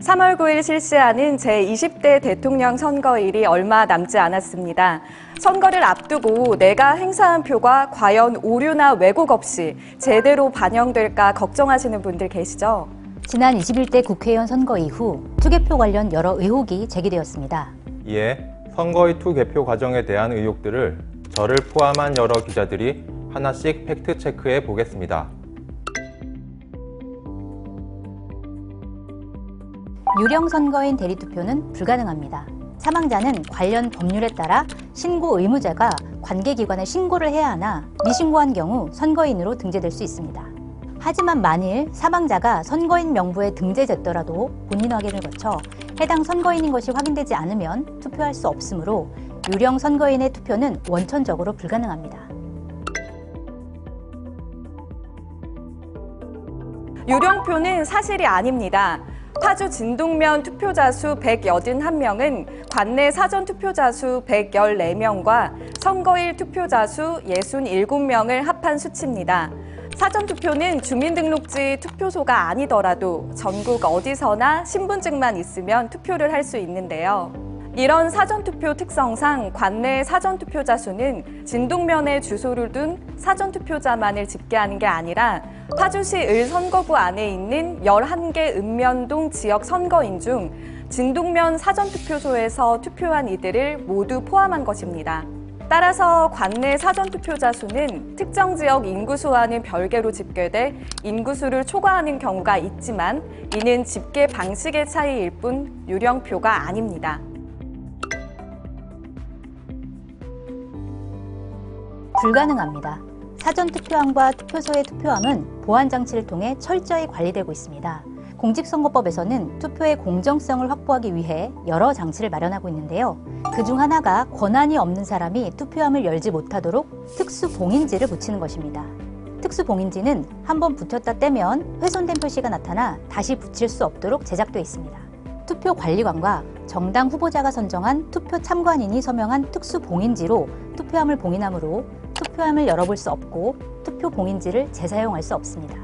3월 9일 실시하는 제20대 대통령 선거일이 얼마 남지 않았습니다. 선거를 앞두고 내가 행사한 표가 과연 오류나 왜곡 없이 제대로 반영될까 걱정하시는 분들 계시죠? 지난 21대 국회의원 선거 이후 투개표 관련 여러 의혹이 제기되었습니다. 이에 선거의 투개표 과정에 대한 의혹들을 저를 포함한 여러 기자들이 하나씩 팩트체크해 보겠습니다. 유령 선거인 대리투표는 불가능합니다. 사망자는 관련 법률에 따라 신고 의무자가 관계기관에 신고를 해야 하나 미신고한 경우 선거인으로 등재될 수 있습니다. 하지만 만일 사망자가 선거인 명부에 등재됐더라도 본인 확인을 거쳐 해당 선거인인 것이 확인되지 않으면 투표할 수 없으므로 유령 선거인의 투표는 원천적으로 불가능합니다. 유령표는 사실이 아닙니다. 파주 진동면 투표자 수 181명은 관내 사전 투표자 수 114명과 선거일 투표자 수 67명을 합한 수치입니다. 사전투표는 주민등록지 투표소가 아니더라도 전국 어디서나 신분증만 있으면 투표를 할 수 있는데요. 이런 사전투표 특성상 관내 사전투표자 수는 진동면에 주소를 둔 사전투표자만을 집계하는 게 아니라 파주시 을선거구 안에 있는 11개 읍면동 지역 선거인 중 진동면 사전투표소에서 투표한 이들을 모두 포함한 것입니다. 따라서 관내 사전투표자 수는 특정 지역 인구수와는 별개로 집계돼 인구수를 초과하는 경우가 있지만 이는 집계 방식의 차이일 뿐 유령표가 아닙니다. 불가능합니다. 사전투표함과 투표소의 투표함은 보안장치를 통해 철저히 관리되고 있습니다. 공직선거법에서는 투표의 공정성을 확보하기 위해 여러 장치를 마련하고 있는데요. 그중 하나가 권한이 없는 사람이 투표함을 열지 못하도록 특수봉인지를 붙이는 것입니다. 특수봉인지는 한번 붙였다 떼면 훼손된 표시가 나타나 다시 붙일 수 없도록 제작되어 있습니다. 투표관리관과 정당 후보자가 선정한 투표 참관인이 서명한 특수봉인지로 투표함을 봉인하므로 투표함을 열어볼 수 없고 투표 봉인지를 재사용할 수 없습니다.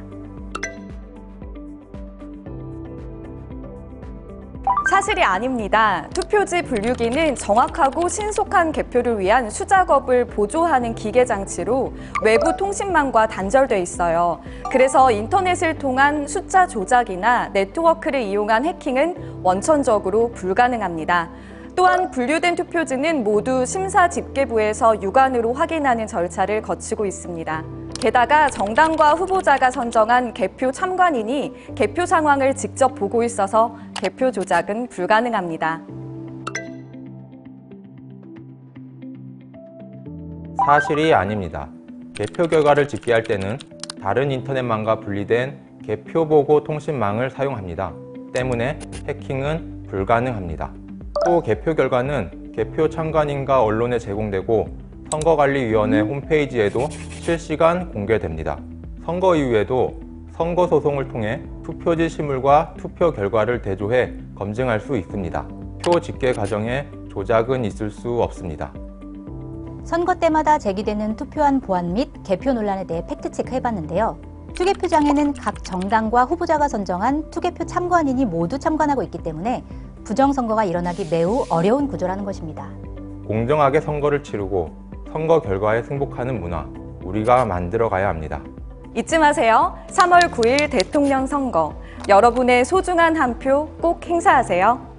사실이 아닙니다. 투표지 분류기는 정확하고 신속한 개표를 위한 수작업을 보조하는 기계 장치로 외부 통신망과 단절돼 있어요. 그래서 인터넷을 통한 숫자 조작이나 네트워크를 이용한 해킹은 원천적으로 불가능합니다. 또한 분류된 투표지는 모두 심사 집계부에서 육안으로 확인하는 절차를 거치고 있습니다. 게다가 정당과 후보자가 선정한 개표 참관인이 개표 상황을 직접 보고 있어서 개표 조작은 불가능합니다. 사실이 아닙니다. 개표 결과를 집계할 때는 다른 인터넷망과 분리된 개표보고 통신망을 사용합니다. 때문에 해킹은 불가능합니다. 또 개표 결과는 개표 참관인과 언론에 제공되고 선거관리위원회 홈페이지에도 실시간 공개됩니다. 선거 이후에도 선거소송을 통해 투표지 시물과 투표 결과를 대조해 검증할 수 있습니다. 표 집계 과정에 조작은 있을 수 없습니다. 선거 때마다 제기되는 투표함 보안 및 개표 논란에 대해 팩트체크 해봤는데요. 투개표장에는 각 정당과 후보자가 선정한 투개표 참관인이 모두 참관하고 있기 때문에 부정선거가 일어나기 매우 어려운 구조라는 것입니다. 공정하게 선거를 치르고 선거 결과에 승복하는 문화, 우리가 만들어가야 합니다. 잊지 마세요. 3월 9일 대통령 선거. 여러분의 소중한 한 표 꼭 행사하세요.